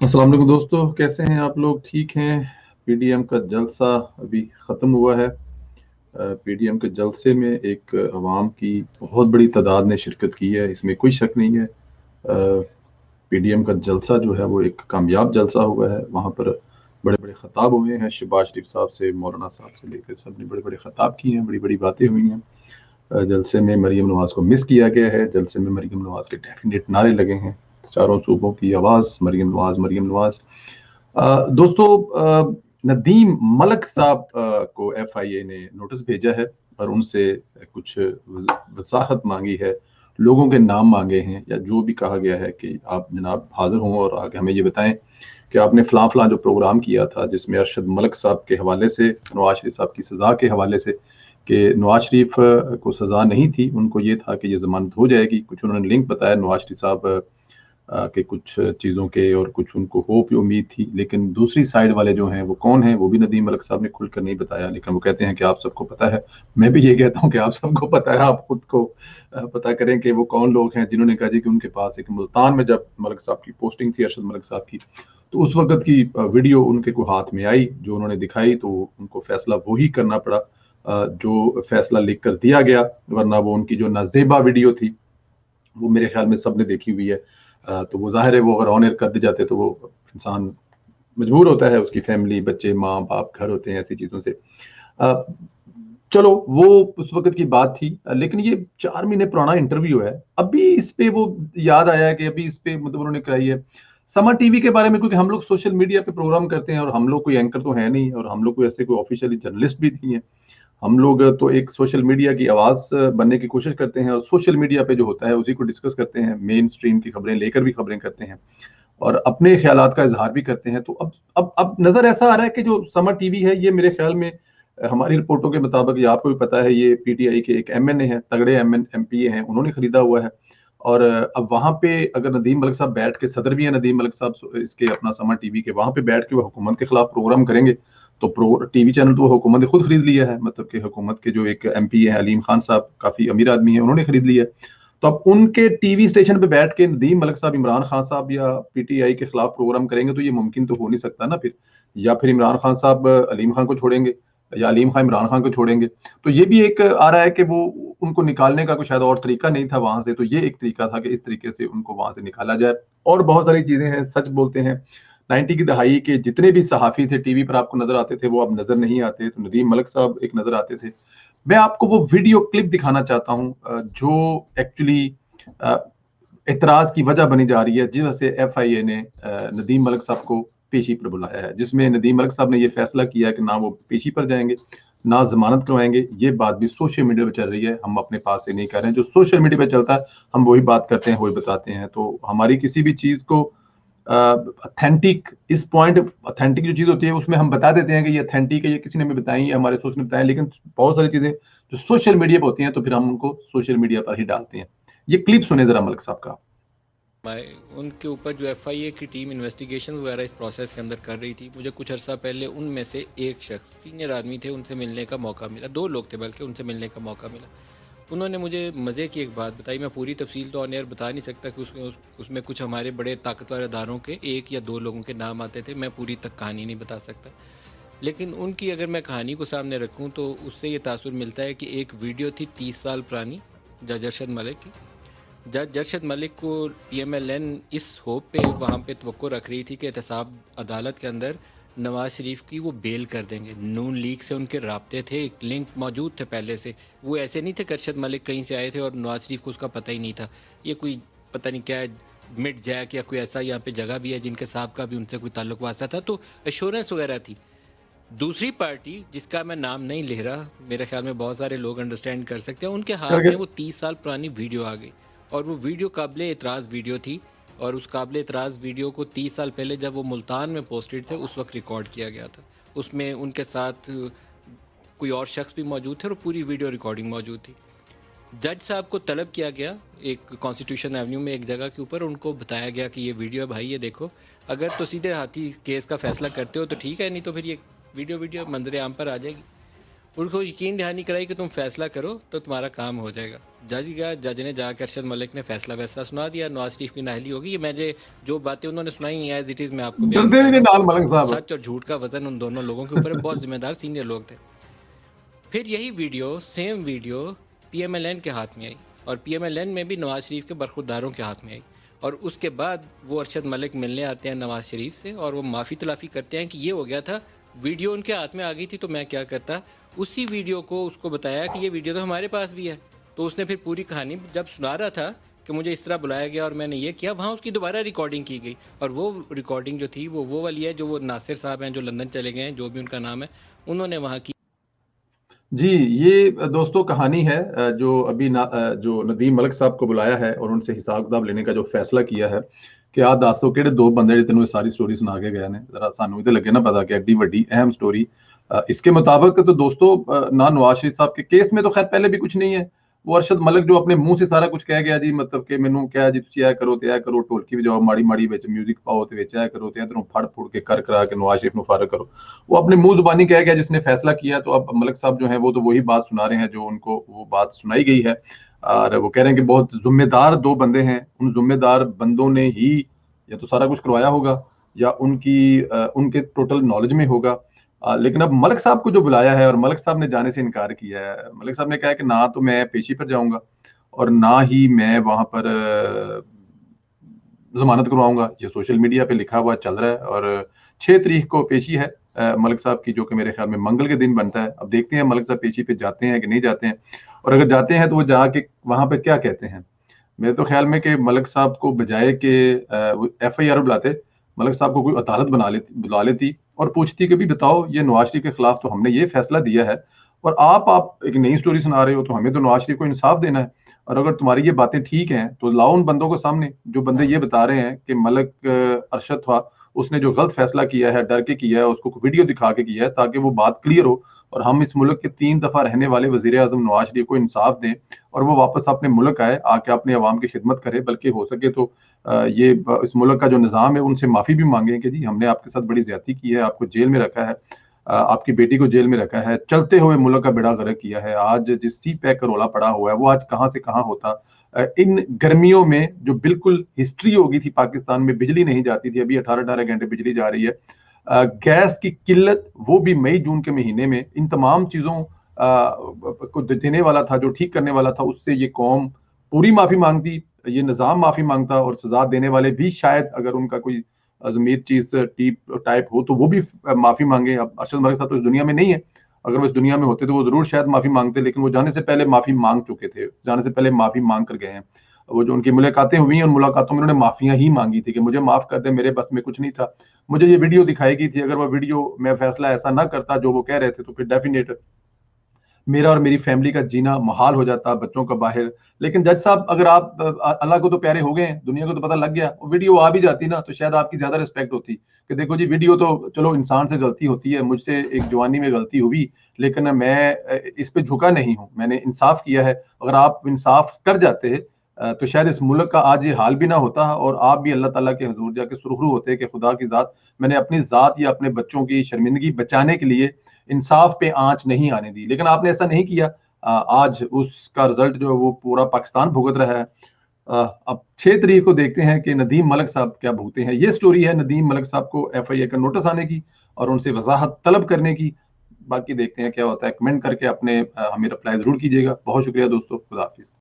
अस्सलाम वालेकुम दोस्तों, कैसे हैं आप लोग? ठीक हैं? पीडीएम का जलसा अभी ख़त्म हुआ है। पीडीएम के जलसे में एक अवाम की बहुत बड़ी तादाद ने शिरकत की है, इसमें कोई शक नहीं है। पीडीएम का जलसा जो है वो एक कामयाब जलसा हुआ है। वहाँ पर बड़े-बड़े ख़िताब हुए हैं, शहबाज शरीफ साहब से, मौलाना साहब से लेकर सब ने बड़े-बड़े ख़िताब किए हैं, बड़ी-बड़ी बातें हुई हैं। जलसे में मरीम नवाज़ को मिस किया गया है, जलसे में मरीम नवाज़ के डेफ़िनेट नारे लगे हैं। चारों सूबों की आवाज़ मरीम नवाज़, मरीम नवाज़। दोस्तों, नदीम मलिक साहब को एफआईए ने नोटिस भेजा है और उनसे कुछ वजाहत मांगी है, लोगों के नाम मांगे हैं या जो भी कहा गया है कि आप जनाब हाजिर हों और आगे हमें ये बताएं कि आपने फलां फलां जो प्रोग्राम किया था जिसमें अरशद मलिक साहब के हवाले से, नवाज शरीफ साहब की सज़ा के हवाले से, कि नवाज शरीफ को सज़ा नहीं थी, उनको ये था कि ये ज़मानत हो जाएगी। कुछ उन्होंने लिंक बताया नवाज शरीफ साहब के कुछ चीज़ों के और कुछ उनको होप उम्मीद थी, लेकिन दूसरी साइड वाले जो हैं वो कौन हैं वो भी नदीम मलिक साहब ने खुलकर नहीं बताया, लेकिन वो कहते हैं कि आप सबको पता है। मैं भी ये कहता हूँ कि आप सबको पता है, आप खुद को पता करें कि वो कौन लोग हैं जिन्होंने कहा जी कि उनके पास एक मुल्तान में जब मलिक साहब की पोस्टिंग थी, अरशद मलिक साहब की, तो उस वक्त की वीडियो उनके को हाथ में आई, जो उन्होंने दिखाई तो उनको फैसला वही करना पड़ा जो फैसला लिख कर दिया गया, वरना वो उनकी जो नाजेबा वीडियो थी वो मेरे ख्याल में सबने देखी हुई है। तो वो ज़ाहिर है वो अगर ऑन एयर कर दिए जाते तो वो इंसान मजबूर होता है, उसकी फैमिली, बच्चे, माँ-बाप, घर होते हैं ऐसी चीज़ों से। अ, चलो वो उस वक़्त की बात थी, लेकिन ये 4 महीने पुराना इंटरव्यू है। अभी इस पे वो याद आया है कि अभी इस पे मतलब उन्होंने कराई है। समा टीवी के बारे में, क्योंकि हम लोग सोशल मीडिया पे प्रोग्राम करते हैं और हम लोग कोई एंकर तो है नहीं और हम लोग कोई ऐसे कोई ऑफ़िशियली जर्नलिस्ट भी नहीं है। हम लोग तो एक सोशल मीडिया की आवाज़ बनने की कोशिश करते हैं और सोशल मीडिया पे जो होता है उसी को डिस्कस करते हैं, मेन स्ट्रीम की खबरें लेकर भी खबरें करते हैं और अपने ख़्यालात का इज़हार भी करते हैं। तो अब नज़र ऐसा आ रहा है कि जो समर टीवी है ये मेरे ख़्याल में हमारी रिपोर्टों के मुताबिक, या आपको भी पता है, ये पीटीआई के एक एमएनए हैं, तगड़े एमपीए हैं, उन्होंने खरीदा हुआ है। और अब वहाँ पे अगर नदीम मलिक साहब बैठ के, सदर भी हैं नदीम मलिक साहब इसके अपना समा टीवी के, वहाँ पे बैठ के वो हुकूमत के खिलाफ प्रोग्राम करेंगे, तो प्रो टीवी चैनल तो हुकूमत ने खुद खरीद लिया है, मतलब कि हुकूमत के जो एक एमपी हैं अलीम खान साहब, काफ़ी अमीर आदमी हैं, उन्होंने खरीद लिया है। तो अब उनके टीवी स्टेशन पे बैठ के नदीम मलिक साहब इमरान खान साहब या पीटीआई के खिलाफ प्रोग्राम करेंगे तो ये मुमकिन तो हो नहीं सकता ना फिर। या फिर इमरान खान साहब अलीम खान को छोड़ेंगे या अलीम खान इमरान खान को छोड़ेंगे। तो ये भी एक आ रहा है कि वो उनको निकालने का कोई शायद और तरीका नहीं था वहां से, तो ये एक तरीका था कि इस तरीके से उनको वहां से निकाला जाए। और बहुत सारी चीजें हैं, सच बोलते हैं। 90 की दहाई के जितने भी सहाफी थे टीवी पर आपको नजर आते थे वो अब नजर नहीं आते, तो नदीम मलिक साहब एक नजर आते थे। मैं आपको वो वीडियो क्लिप दिखाना चाहता हूँ जो एक्चुअली एतराज की वजह बनी जा रही है, जिस वजह से एफआईए ने नदीम मलिक साहब को पेशी पर बुलाया है, जिसमें नदीम मलिक साहब ने ये फैसला किया है कि ना वो पेशी पर जाएंगे, ना जमानत करवाएंगे। ये बात भी सोशल मीडिया पे चल रही है, हम अपने पास से नहीं कर रहे हैं। जो सोशल मीडिया पे चलता है हम वही बात करते हैं, वही बताते हैं। तो हमारी किसी भी चीज को ऑथेंटिक, इस पॉइंट ऑथेंटिक जो चीज होती है उसमें हम बता देते हैं कि ये ऑथेंटिक है, ये किसी ने हमें बताई है, हमारे सोर्स ने बताया, लेकिन बहुत सारी चीजें जो सोशल मीडिया पे होती हैं तो फिर हम उनको सोशल मीडिया पर ही डालते हैं। ये क्लिप सुने जरा मलिक साहब का। उनके ऊपर जो एफआईए की टीम इन्वेस्टिगेशन वगैरह इस प्रोसेस के अंदर कर रही थी, मुझे कुछ अर्सा पहले उनमें से एक शख्स सीनियर आदमी थे, उनसे मिलने का मौका मिला। दो लोग थे बल्कि, उनसे मिलने का मौका मिला। उन्होंने मुझे मज़े की एक बात बताई। मैं पूरी तफसील तो ऑन एयर बता नहीं सकता कि उसमें कुछ हमारे बड़े ताकतवर अदारों के एक या दो लोगों के नाम आते थे। मैं पूरी तक कहानी नहीं बता सकता, लेकिन उनकी अगर मैं कहानी को सामने रखूं तो उससे ये तासुर मिलता है कि एक वीडियो थी 30 साल पुरानी जज अरशद मलिक की। जज अरशद मलिक को पीएमएलएन इस होप पे वहाँ पे तवक्को रख रही थी कि एहतसाब अदालत के अंदर नवाज शरीफ की वो बेल कर देंगे। नून लीग से उनके राब्ते थे, एक लिंक मौजूद थे पहले से। वो ऐसे नहीं थे कि अरशद मलिक कहीं से आए थे और नवाज शरीफ को उसका पता ही नहीं था। ये कोई पता नहीं क्या मिड जैक या कोई ऐसा यहाँ पे जगह भी है जिनके साहब का भी उनसे कोई ताल्लुक वास्ता था, तो एश्योरेंस वगैरह थी। दूसरी पार्टी जिसका मैं नाम नहीं ले रहा, मेरे ख्याल में बहुत सारे लोग अंडरस्टैंड कर सकते हैं, उनके हाथ करके में वो 30 साल पुरानी वीडियो आ गई। और वो वीडियो काबिल एतराज़ वीडियो थी। और उस काबिल एतराज़ वीडियो को 30 साल पहले जब वो मुल्तान में पोस्टेड थे उस वक्त रिकॉर्ड किया गया था। उसमें उनके साथ कोई और शख्स भी मौजूद थे और पूरी वीडियो रिकॉर्डिंग मौजूद थी। जज साहब को तलब किया गया एक कॉन्स्टिट्यूशन एवेन्यू में एक जगह के ऊपर। उनको बताया गया कि ये वीडियो भाई ये देखो, अगर तो सीधे हाथी केस का फैसला करते हो तो ठीक है, नहीं तो फिर ये वीडियो वीडियो मंजर आम पर आ जाएगी। उनको यकीन दहानी कराई कि तुम फैसला करो तो तुम्हारा काम हो जाएगा। जज गया, जज ने जाकर अरशद मलिक ने फैसला वैसला सुना दिया, नवाज शरीफ की नाहली होगी। ये मैं जो बातें उन्होंने सुनाई एज इट इज़ मैं आपको बयान डरते कर भी रहा नहीं हूँ। नाल मलिक साहब। सच और झूठ का वजन उन दोनों लोगों के ऊपर बहुत जिम्मेदार सीनियर लोग थे। फिर यही वीडियो, सेम वीडियो PMLN के हाथ में आई और PMLN में भी नवाज शरीफ के बरखुरदारों के हाथ में आई। और उसके बाद वो अरशद मलिक मिलने आते हैं नवाज शरीफ से और वो माफ़ी तलाफ़ी करते हैं कि ये हो गया था, वीडियो उनके हाथ में आ गई थी तो मैं क्या करता। उसी वीडियो को उसको बताया कि ये वीडियो तो हमारे पास भी है। तो उसने फिर पूरी कहानी जब सुना रहा था कि मुझे इस तरह बुलाया गया और मैंने ये किया, वहाँ उसकी दोबारा रिकॉर्डिंग की गई। और वो रिकॉर्डिंग जो थी वो वाली है जो वो नासिर साहब हैं जो लंदन चले गए हैं, जो भी उनका नाम है, उन्होंने वहाँ की। जी, ये दोस्तों कहानी है जो अभी जो नदीम मलिक साहब को बुलाया है और उनसे हिसाब किताब लेने का जो फैसला किया है कि आ दसो कि दो बंदे तेन सारी स्टोरी सुना के गए हैं, जरा सानू तो लगे ना पता कि एड्डी वड्डी अहम स्टोरी। इसके मुताबिक तो दोस्तों ना नवाज शरीफ साहब के केस में तो खैर पहले भी कुछ नहीं है। वो अरशद मलिक जो अपने मुंह से सारा कुछ कह गया जी, मतलब कि मैनू क्या जी तुम ऐ करो तो ऐ करो, ढोलकी बजाओ माड़ी माड़ी विच म्यूजिक पाओ तो विच ऐ करो तो इधरों फड़ फुड़ के कर करा के नवाज शरीफ को फारग करो। वो अपने मुंह जुबानी कह गया जिसने फैसला किया। तो अब मलिक साहब जो है वो तो वही बात सुना रहे हैं जो उनको वो बात सुनाई गई है। और वो कह रहे हैं कि बहुत जिम्मेदार दो बंदे हैं, उन जिम्मेदार बंदों ने ही या तो सारा कुछ करवाया होगा या उनके टोटल नॉलेज में होगा। लेकिन अब मलिक साहब को जो बुलाया है और मलिक साहब ने जाने से इनकार किया है। मलिक साहब ने कहा है कि ना तो मैं पेशी पर जाऊंगा और ना ही मैं वहां पर जमानत करवाऊंगा। ये सोशल मीडिया पे लिखा हुआ चल रहा है और 6 तारीख को पेशी है मलिक साहब की, जो कि मेरे ख्याल में मंगल के दिन बनता है। अब देखते हैं मलिक साहब पेशी पे जाते हैं कि नहीं जाते हैं, और अगर जाते हैं तो वो जाके वहां पे क्या कहते हैं। मेरे तो ख्याल में कि मलिक साहब को बजाय के FIR बुलाते, मलिक साहब को कोई अदालत बुला लेती और पूछती कि भी बताओ ये नवाज शरीफ के खिलाफ तो हमने ये फैसला दिया है और आप एक नई स्टोरी सुना रहे हो, तो हमें तो नवाज शरीफ को इंसाफ देना है। और अगर तुम्हारी ये बातें ठीक हैं तो लाओ उन बंदों को सामने जो बंदे ये बता रहे हैं कि मलिक अरशद था, उसने जो गलत फैसला किया है डर के किया है, उसको वीडियो दिखा के किया है ताकि वो बात क्लियर हो और हम इस मुल्क के 3 दफा रहने वाले वजीर आजम नवाज शरीफ को इंसाफ दें और वो वापस अपने मुल्क आए, आके अपने अवाम की खिदमत करे। बल्कि हो सके तो इस मुल्क का जो निज़ाम है उनसे माफ़ी भी मांगे कि जी हमने आपके साथ बड़ी ज्यादती की है, आपको जेल में रखा है, आपकी बेटी को जेल में रखा है, चलते हुए मुल्क का बेड़ा गर्क किया है। आज जिस सी पैक का रौला पड़ा हुआ है वो आज कहाँ से कहाँ होता। इन गर्मियों में जो बिल्कुल हिस्ट्री हो गई थी, पाकिस्तान में बिजली नहीं जाती थी, अभी 18-18 घंटे बिजली जा रही है। गैस की किल्लत वो भी मई जून के महीने में, इन तमाम चीजों को देने वाला था, जो ठीक करने वाला था, उससे ये कौम पूरी माफी मांगती, ये निज़ाम माफी मांगता और सजा देने वाले भी शायद अगर उनका कोई जमीर चीज टाइप हो तो वो भी माफी मांगे। अब अरशद मलिक साहब तो इस दुनिया में नहीं है, अगर वो इस दुनिया में होते तो वो जरूर शायद माफी मांगते, लेकिन वो जाने से पहले माफी मांग चुके थे, जाने से पहले माफी मांग कर गए हैं। वो जो उनकी मुलाकातें हुई हैं उन मुलाकातों में उन्होंने माफियां ही मांगी थी कि मुझे माफ कर दे, मेरे बस में कुछ नहीं था, मुझे ये वीडियो दिखाई गई थी, अगर वो वीडियो में फैसला ऐसा ना करता जो वो कह रहे थे तो फिर डेफिनेट मेरा और मेरी फैमिली का जीना मुहाल हो जाता, बच्चों का बाहर। लेकिन जज साहब अगर आप अल्लाह को तो प्यारे हो गए हैं, दुनिया को तो पता लग गया, वीडियो आ भी जाती ना तो शायद आपकी ज्यादा रिस्पेक्ट होती कि देखो जी वीडियो तो चलो इंसान से गलती होती है, मुझसे एक जवानी में गलती हुई लेकिन मैं इस पे झुका नहीं हूं, मैंने इंसाफ किया है। अगर आप इंसाफ कर जाते तो शायद इस मुल्क का आज ये हाल भी ना होता और आप भी अल्लाह ताला के हुजूर जाके सुरखरू होते कि खुदा की जात, मैंने अपनी जात या अपने बच्चों की शर्मिंदगी बचाने के लिए इंसाफ पे आंच नहीं आने दी, लेकिन आपने ऐसा नहीं किया। आज उसका रिजल्ट जो है वो पूरा पाकिस्तान भुगत रहा है। अब 6 तारीख को देखते हैं कि नदीम मलिक साहब क्या भुगते हैं। ये स्टोरी है नदीम मलिक साहब को FIR का नोटिस आने की और उनसे वजाहत तलब करने की। बाकी देखते हैं क्या होता है, कमेंट करके अपने हमें रिप्लाई जरूर कीजिएगा। बहुत शुक्रिया दोस्तों, खुदा हाफिज।